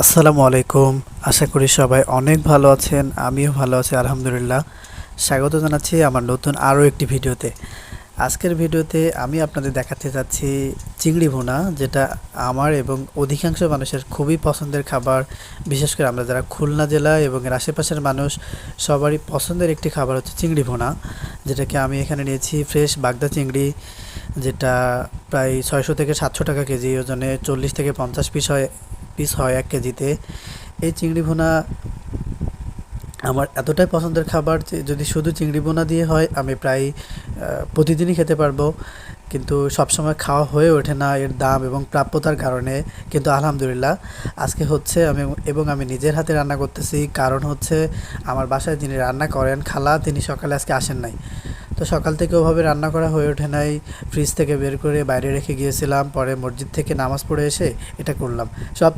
আসসালামু আলাইকুম। আশা করি সবাই অনেক ভালো আছেন। আমিও ভালো আছি আলহামদুলিল্লাহ। স্বাগত জানাচ্ছি আমার নতুন আরও একটি ভিডিওতে। আজকের ভিডিওতে আমি আপনাদের দেখাতে চাচ্ছি চিংড়ি ভুনা, যেটা আমার এবং অধিকাংশ মানুষের খুবই পছন্দের খাবার। বিশেষ করে আমরা যারা খুলনা জেলা এবং এর আশেপাশের মানুষ, সবারই পছন্দের একটি খাবার হচ্ছে চিংড়ি ভুনা, যেটাকে আমি এখানে নিয়েছি ফ্রেশ বাগদা চিংড়ি, যেটা প্রায় 600 থেকে 700 টাকা কেজি, ওজনে 40 থেকে 50 পিস হয় 1 কেজিতে। এই চিংড়ি ভুনা আমার এতটাই পছন্দের খাবার যে যদি শুধু চিংড়ি ভুনা দিয়ে হয় আমি প্রায় প্রতিদিনই খেতে পারবো, কিন্তু সবসময় খাওয়া হয়ে ওঠে না এর দাম এবং প্রাপ্যতার কারণে। কিন্তু আলহামদুলিল্লাহ আজকে হচ্ছে আমি নিজের হাতে রান্না করতেছি। কারণ হচ্ছে আমার বাসায় যিনি রান্না করেন খালা, তিনি সকালে আজকে আসেন নাই। তো সকাল থেকে ওভাবে রান্না করা হয়ে ওঠে নাই, ফ্রিজ থেকে বের করে বাইরে রেখে গিয়েছিলাম, পরে মসজিদ থেকে নামাজ পড়ে এসে এটা করলাম। সব